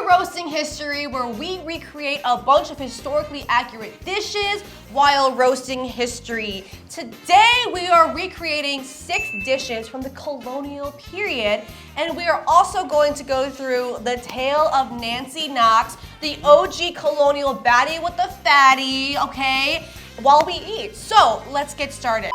roasting history, where we recreate a bunch of historically accurate dishes while roasting history. Today we are recreating 6 dishes from the colonial period, and we are also going to go through the tale of Nancy Knox, the OG colonial baddie with the fatty, okay, while we eat. So let's get started.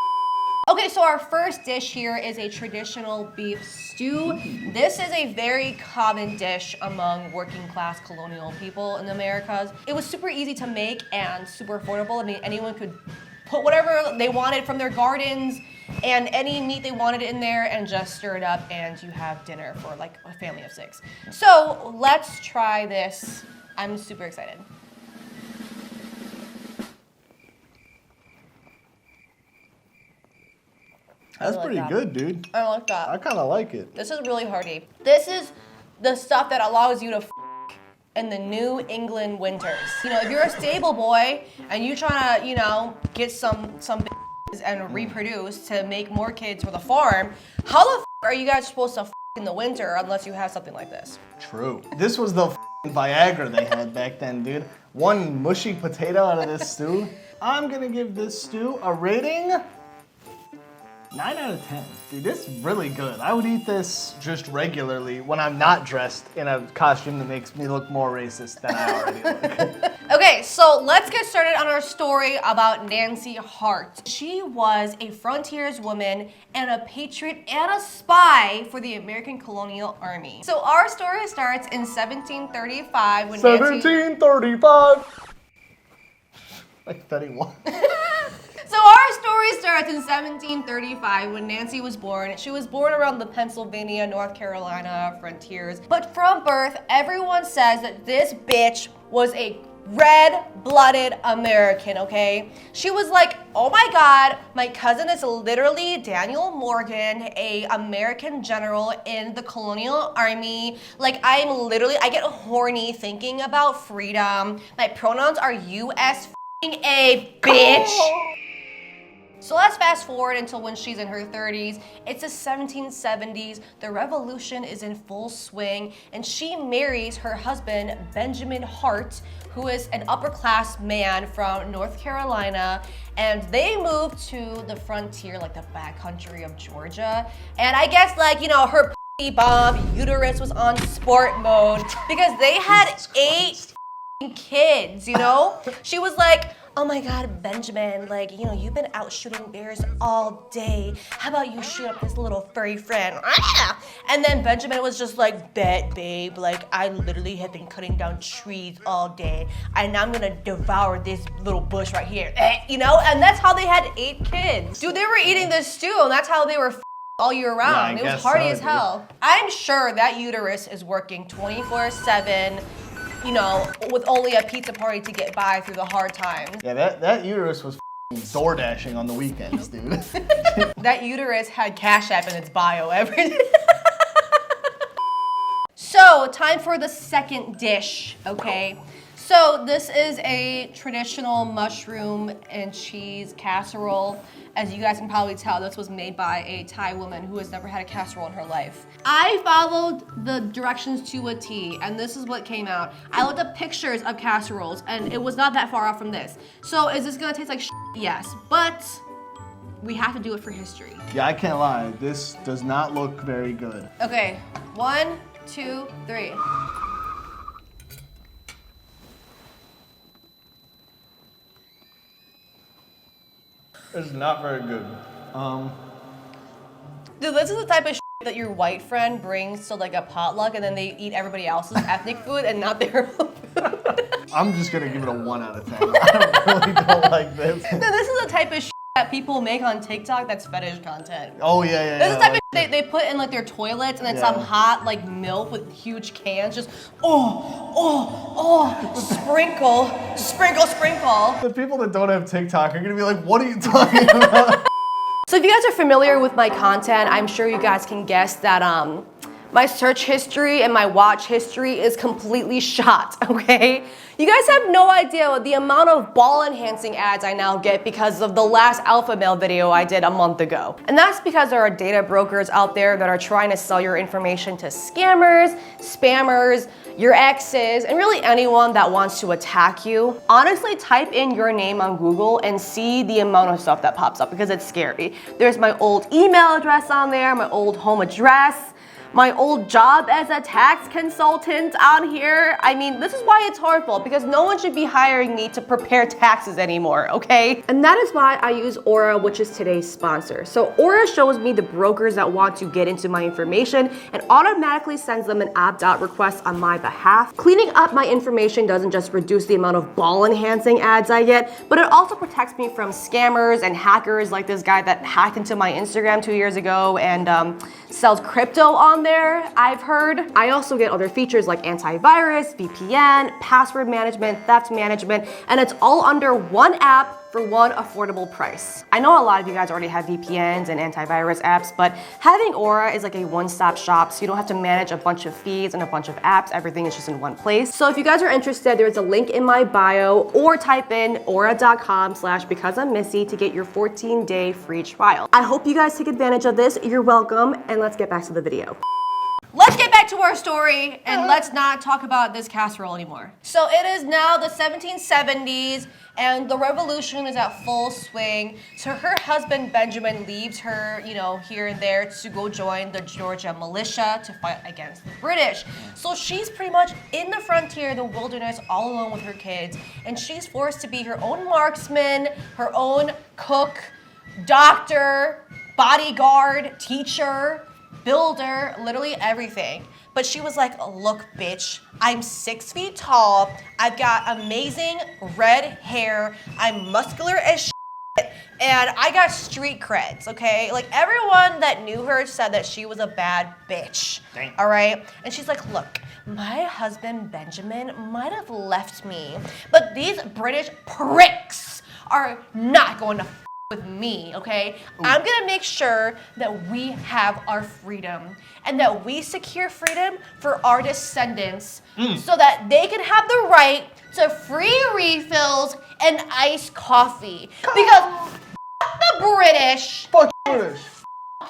Okay, so our first dish here is a traditional beef stew. This is a very common dish among working class colonial people in the Americas. It was super easy to make and super affordable. I mean, anyone could put whatever they wanted from their gardens and any meat they wanted in there and just stir it up, and you have dinner for like a family of 6. So let's try this. I'm super excited. That's pretty good, dude. I like that. I kind of like it. This is really hearty. This is the stuff that allows you to in the New England winters. You know, if you're a stable boy and you're trying to, you know, get some and reproduce to make more kids for the farm, how the are you guys supposed to in the winter unless you have something like this? True. This was the Viagra they had back then, dude. One mushy potato out of this stew. I'm gonna give this stew a rating 9 out of 10. Dude, this is really good. I would eat this just regularly when I'm not dressed in a costume that makes me look more racist than I already look. Okay, so let's get started on our story about Nancy Hart. She was a frontierswoman and a patriot and a spy for the American Colonial Army. So our story starts in 1735 when 1735! Like 31. So our story starts in 1735 when Nancy was born. She was born around the Pennsylvania, North Carolina frontiers. But from birth, everyone says that this bitch was a red-blooded American, okay? She was like, oh my God, my cousin is literally Daniel Morgan, a American general in the colonial army. Like, I get horny thinking about freedom. My pronouns are US-A, bitch. So let's fast forward until when she's in her 30s. It's the 1770s, the revolution is in full swing, and she marries her husband, Benjamin Hart, who is an upper class man from North Carolina, and they moved to the frontier, like the backcountry of Georgia. And I guess, like, you know, her bomb uterus was on sport mode because they had 8 kids, you know? She was like, oh my God, Benjamin, like, you know, you've been out shooting bears all day. How about you shoot up this little furry friend? And then Benjamin was just like, bet, babe, like, I literally have been cutting down trees all day, and I'm gonna devour this little bush right here, you know? And that's how they had 8 kids. Dude, they were eating this stew, and that's how they were all year round. Yeah, it was hearty as hell. I'm sure that uterus is working 24/7, you know, with only a pizza party to get by through the hard times. Yeah, that uterus was door dashing on the weekends, dude. That uterus had Cash App in its bio every day. So, time for the second dish, okay? So, this is a traditional mushroom and cheese casserole. As you guys can probably tell, this was made by a Thai woman who has never had a casserole in her life. I followed the directions to a T, and this is what came out. I looked up pictures of casseroles, and it was not that far off from this. So is this gonna taste like shit? Yes, but we have to do it for history. Yeah, I can't lie. This does not look very good. Okay, 1, 2, 3. It's not very good. Dude, this is the type of that your white friend brings to like a potluck, and then they eat everybody else's ethnic food and not their own food. I'm just gonna give it a 1 out of 10. I really don't like this. No, this is the type of that people make on TikTok that's fetish content. Oh yeah. This is the type of they put in like their toilets, and then some hot like milk with huge cans, just sprinkle. The people that don't have TikTok are gonna be like, what are you talking about? So if you guys are familiar with my content, I'm sure you guys can guess that My search history and my watch history is completely shot, okay? You guys have no idea the amount of ball enhancing ads I now get because of the last alpha male video I did a month ago. And that's because there are data brokers out there that are trying to sell your information to scammers, spammers, your exes, and really anyone that wants to attack you. Honestly, type in your name on Google and see the amount of stuff that pops up because it's scary. There's my old email address on there, my old home address, my old job as a tax consultant on here. I mean, this is why it's harmful, because no one should be hiring me to prepare taxes anymore, okay? And that is why I use Aura, which is today's sponsor. So Aura shows me the brokers that want to get into my information and automatically sends them an opt-out request on my behalf. Cleaning up my information doesn't just reduce the amount of ball enhancing ads I get, but it also protects me from scammers and hackers like this guy that hacked into my Instagram 2 years ago and sells crypto on there, I've heard. I also get other features like antivirus, VPN, password management, theft management, and it's all under one app for one affordable price. I know a lot of you guys already have VPNs and antivirus apps, but having Aura is like a one-stop shop, so you don't have to manage a bunch of feeds and a bunch of apps. Everything is just in one place. So if you guys are interested, there's a link in my bio, or type in aura.com/becauseI'mmissy to get your 14-day free trial. I hope you guys take advantage of this. You're welcome, and let's get back to the video. Let's get back to our story and let's not talk about this casserole anymore. So it is now the 1770s and the revolution is at full swing. So her husband Benjamin leaves her, you know, here and there to go join the Georgia militia to fight against the British. So she's pretty much in the frontier, the wilderness, all alone with her kids, and she's forced to be her own marksman, her own cook, doctor, bodyguard, teacher, builder, literally everything. But she was like, look, bitch, I'm 6 feet tall, I've got amazing red hair, I'm muscular as shit, and I got street creds, okay? Like, everyone that knew her said that she was a bad bitch, all right? And she's like, look, my husband Benjamin might have left me, but these British pricks are not going to with me, okay? Ooh. I'm gonna make sure that we have our freedom and that we secure freedom for our descendants so that they can have the right to free refills and iced coffee. Because the British. Fuck British.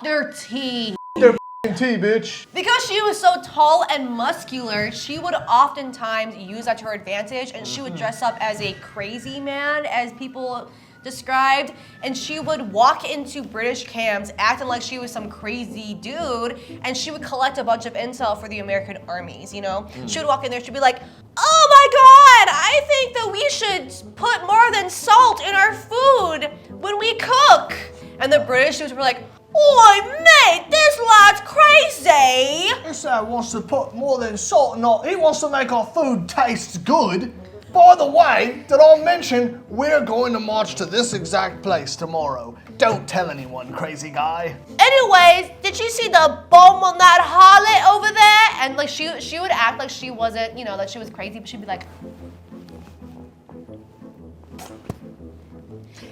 Their tea. Their tea, bitch. Because she was so tall and muscular, she would oftentimes use that to her advantage, and she would dress up as a crazy man, as people described, and she would walk into British camps acting like she was some crazy dude, and she would collect a bunch of intel for the American armies, you know? She would walk in there, she'd be like, oh my god, I think that we should put more than salt in our food when we cook. And the British dudes were like, oi mate, this lad's crazy. This lad wants to put more than salt in our, he wants to make our food taste good. By the way, did I mention we're going to march to this exact place tomorrow? Don't tell anyone, crazy guy. Anyways, did you see the bomb on that harlot over there? And like she would act like she wasn't, you know, that she was crazy, but she'd be like,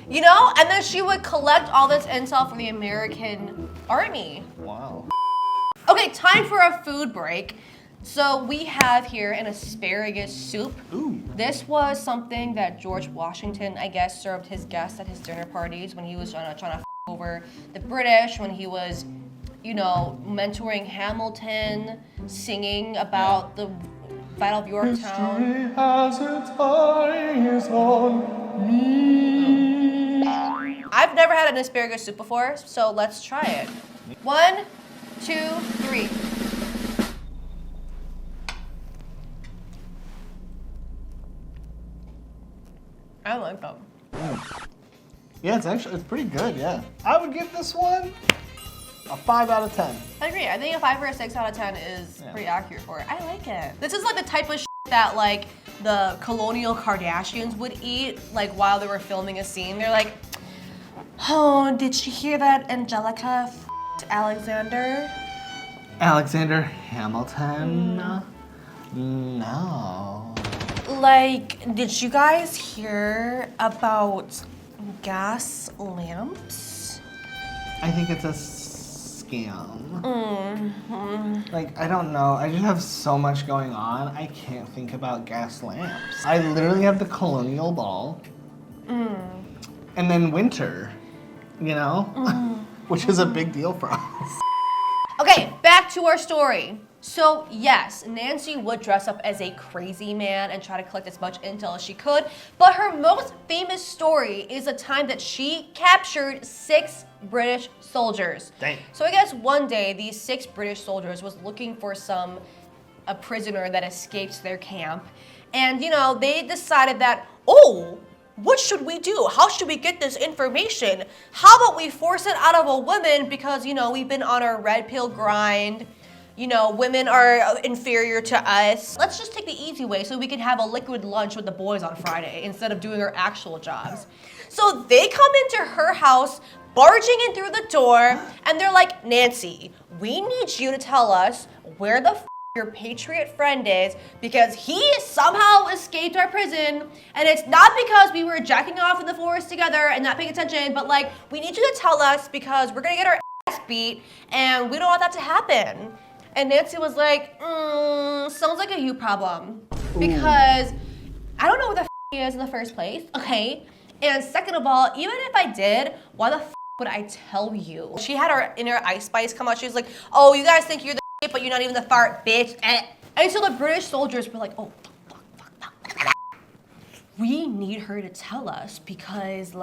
you know? And then she would collect all this intel for the American army. Wow. Okay, time for a food break. So we have here an asparagus soup. Ooh. This was something that George Washington, I guess, served his guests at his dinner parties when he was trying to f over the British, when he was, you know, mentoring Hamilton, singing about the Battle of Yorktown. History has its eyes on me. I've never had an asparagus soup before, so let's try it. 1, 2, 3. I like them. Yeah, it's pretty good, yeah. I would give this one a 5 out of 10. I agree. I think a 5 or a 6 out of 10 is pretty accurate for it. I like it. This is like the type of that like the Colonial Kardashians would eat like while they were filming a scene. They're like, oh, did she hear that Angelica Alexander? Alexander Hamilton? No. Like, did you guys hear about gas lamps? I think it's a scam. Like, I don't know. I just have so much going on. I can't think about gas lamps. I literally have the Colonial ball. And then winter, you know? Which is a big deal for us. Okay, back to our story. So yes, Nancy would dress up as a crazy man and try to collect as much intel as she could, but her most famous story is a time that she captured 6 British soldiers. Dang. So I guess one day these 6 British soldiers was looking for a prisoner that escaped their camp, and they decided that, oh, what should we do? How should we get this information? How about we force it out of a woman because we've been on our red pill grind. Women are inferior to us. Let's just take the easy way so we can have a liquid lunch with the boys on Friday instead of doing our actual jobs. So they come into her house, barging in through the door, and they're like, Nancy, we need you to tell us where the your patriot friend is because he somehow escaped our prison, and it's not because we were jacking off in the forest together and not paying attention, but we need you to tell us because we're gonna get our ass beat and we don't want that to happen. And Nancy was like, sounds like a you problem. Because I don't know what the he is in the first place, okay? And second of all, even if I did, why the would I tell you? She had her inner Ice Spice come out. She was like, oh, you guys think you're the but you're not even the fart, bitch. And so the British soldiers were like, oh, fuck. We need her to tell us because,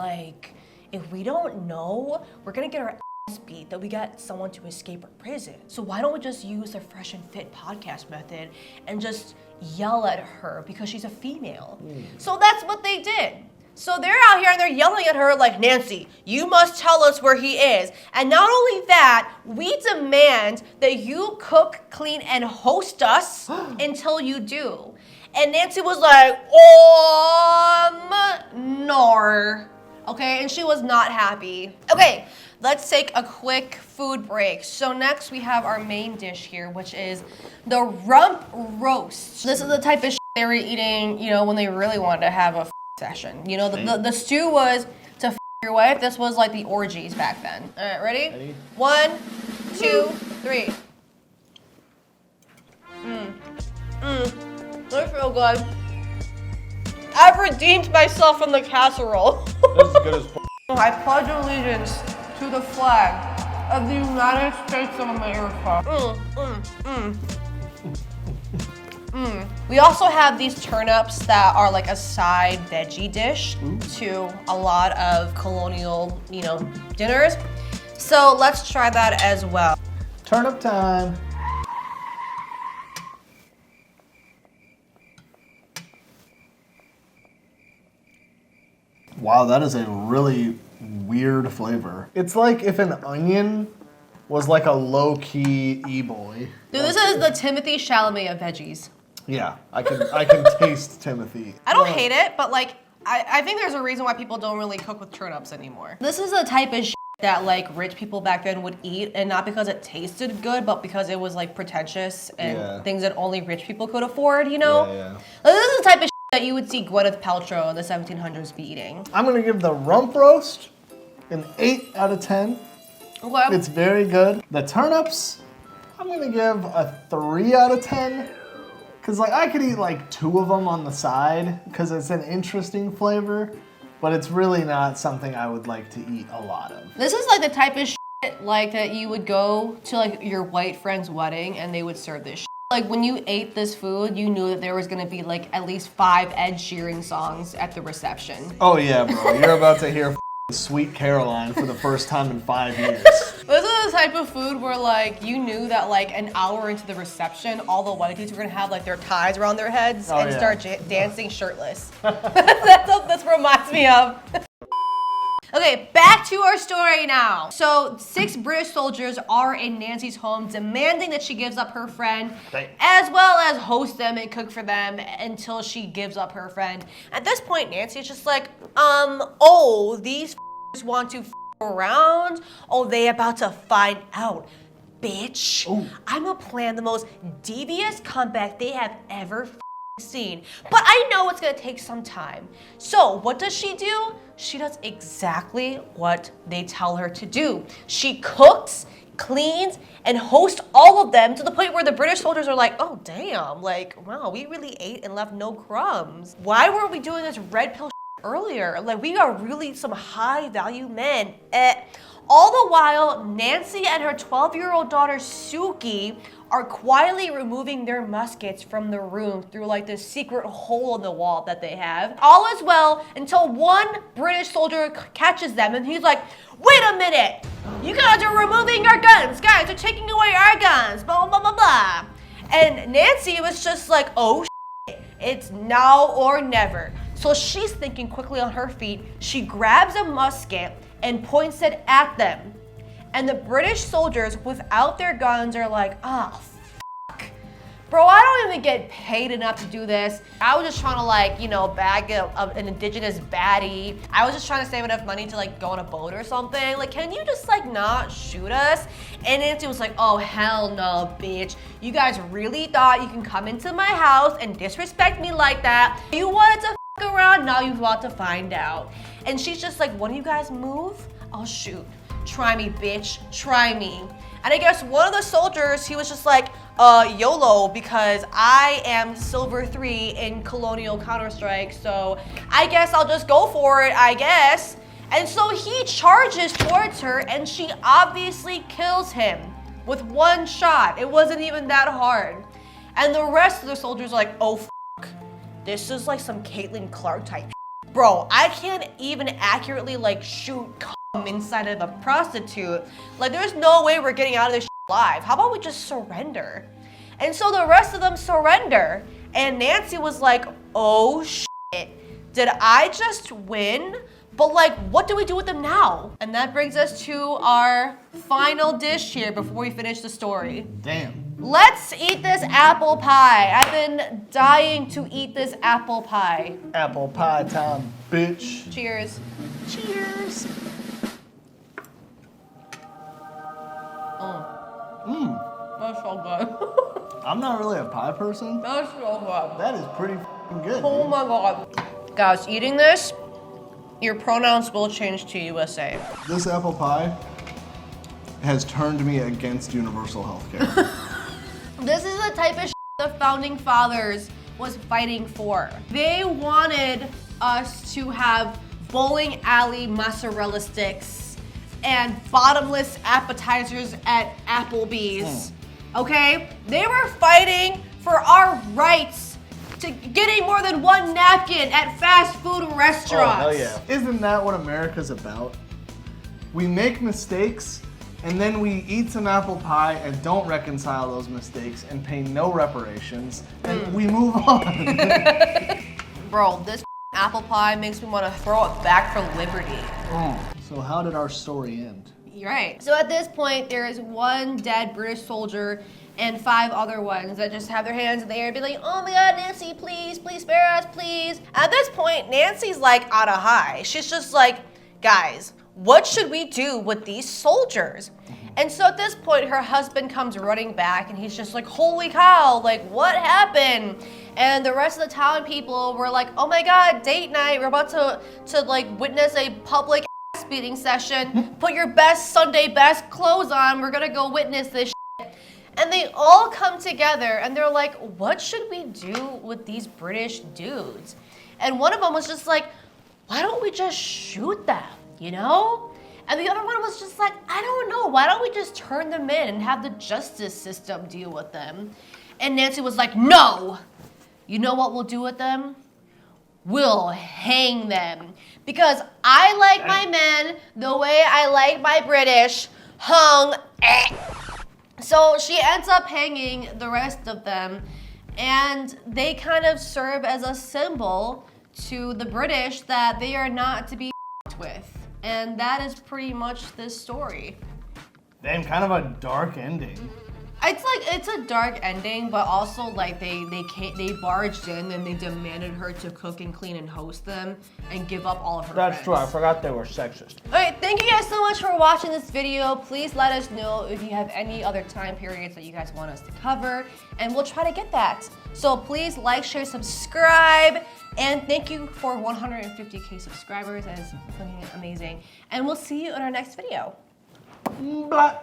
if we don't know, we're gonna get our ass beat that we got someone to escape our prison. So why don't we just use the Fresh and Fit podcast method and just yell at her because she's a female? So that's what they did. So they're out here and they're yelling at her like, Nancy, you must tell us where he is. And not only that, we demand that you cook, clean, and host us until you do. And Nancy was like, no. Okay, and she was not happy. Okay, let's take a quick food break. So next we have our main dish here, which is the rump roast. This is the type of they were eating, when they really wanted to have a session. The stew was to your wife. This was like the orgies back then. All right, ready? 1, 2, 3. They feel good. I've redeemed myself from the casserole. That's as good as I pledge allegiance to the flag of the United States of America. We also have these turnips that are like a side veggie dish to a lot of Colonial, dinners. So let's try that as well. Turnip time. Wow, that is a really weird flavor. It's like if an onion was like a low-key e-boy. Dude, this is the Timothy Chalamet of veggies. Yeah, I can taste Timothy. I don't hate it, but I think there's a reason why people don't really cook with turnips anymore. This is the type of that rich people back then would eat, and not because it tasted good, but because it was pretentious and things that only rich people could afford, Yeah. This is the type of that you would see Gwyneth Paltrow in the 1700s be eating. I'm gonna give the rump roast an 8 out of 10. Okay. It's very good. The turnips, I'm gonna give a 3 out of 10. Cause I could eat 2 of them on the side because it's an interesting flavor, but it's really not something I would like to eat a lot of. This is the type of that you would go to your white friend's wedding and they would serve this when you ate this food, you knew that there was gonna be at least 5 Ed Sheeran songs at the reception. Oh yeah, bro, you're about to hear Sweet Caroline for the first time in 5 years. This is the type of food where you knew that an hour into the reception, all the white dudes were gonna have their ties around their heads and start dancing shirtless. That's what this reminds me of. Okay, back to our story now. So 6 British soldiers are in Nancy's home demanding that she gives up her friend, as well as host them and cook for them until she gives up her friend. At this point, Nancy's just these want to around? Oh, they about to find out. Bitch, I'm gonna plan the most devious comeback they have ever seen. But I know it's gonna take some time. So what does she do? She does exactly what they tell her to do. She cooks, cleans, and hosts all of them to the point where the British soldiers are like, oh damn, like, wow, we really ate and left no crumbs. Why weren't we doing this red pill earlier? Like, we are really some high value men. All the while, Nancy and her 12-year-old daughter Suki are quietly removing their muskets from the room through like this secret hole in the wall that they have. All is well until one British soldier catches them and he's like, wait a minute, you guys are removing our guns. Guys, they're taking away our guns, blah, blah, blah, blah. And Nancy was just like, oh shit, it's now or never. So she's thinking quickly on her feet. She grabs a musket and points it at them. And the British soldiers without their guns are like, oh, fuck. Bro, I don't even get paid enough to do this. I was just trying to like, you know, bag an indigenous baddie. I was just trying to save enough money to like go on a boat or something. Like, can you just like not shoot us? And Nancy was like, oh, hell no, bitch. You guys really thought you can come into my house and disrespect me like that? You wanted to fuck around, now you're about to find out. And she's just like, one of you guys move, I'll shoot. Try me, bitch, try me. And I guess one of the soldiers, he was just like, YOLO, because I am Silver 3 in Colonial Counter-Strike, so I guess I'll just go for it, I guess. And so he charges towards her, and she obviously kills him with one shot. It wasn't even that hard. And the rest of the soldiers are like, oh, fuck. This is like some Caitlin Clark type shit. Bro, I can't even accurately like shoot inside of a prostitute. Like, there's no way we're getting out of this shit alive. How about we just surrender? And so the rest of them surrender. And Nancy was like, oh shit, did I just win? But like, what do we do with them now? And that brings us to our final dish here before we finish the story. Damn. Let's eat this apple pie. I've been dying to eat this apple pie. Apple pie time, bitch. Cheers. Cheers. That's so good. I'm not really a pie person. That's so good. That is pretty f***ing good. Oh dude. my god. Guys, eating this, your pronouns will change to USA. This apple pie has turned me against universal health care. This is the type of shit the founding fathers was fighting for. They wanted us to have bowling alley mozzarella sticks and bottomless appetizers at Applebee's. Okay? They were fighting for our rights to getting more than one napkin at fast food restaurants. Oh, hell yeah. Isn't that what America's about? We make mistakes, and then we eat some apple pie and don't reconcile those mistakes and pay no reparations, and we move on. Bro, this apple pie makes me want to throw it back for liberty. So how did our story end? You're right. So at this point, there is one dead British soldier and 5 other ones that just have their hands in the air and be like, oh my god, Nancy, please, please spare us, please. At this point, Nancy's like on a high. She's just like, guys, what should we do with these soldiers? And so at this point, her husband comes running back and he's just like, holy cow, like what happened? And the rest of the town people were like, oh my god, date night, we're about to like witness a public ass beating session. Put your best Sunday best clothes on, we're gonna go witness this shit. And they all come together and they're like, what should we do with these British dudes? And one of them was just like, why don't we just shoot them, you know? And the other one was just like, I don't know, why don't we just turn them in and have the justice system deal with them? And Nancy was like, no! You know what we'll do with them? We'll hang them. Because I like my men the way I like my British, hung. So she ends up hanging the rest of them, and they kind of serve as a symbol to the British that they are not to be with. And that is pretty much this story. Damn, kind of a dark ending. It's a dark ending, but also like they barged in and they demanded her to cook and clean and host them and give up all of her That's friends. true, I forgot they were sexist. Alright, thank you guys so much for watching this video. Please let us know if you have any other time periods that you guys want us to cover, and we'll try to get that. So please like, share, subscribe, and thank you for 150k subscribers. That is fucking amazing. And we'll see you in our next video. Blah.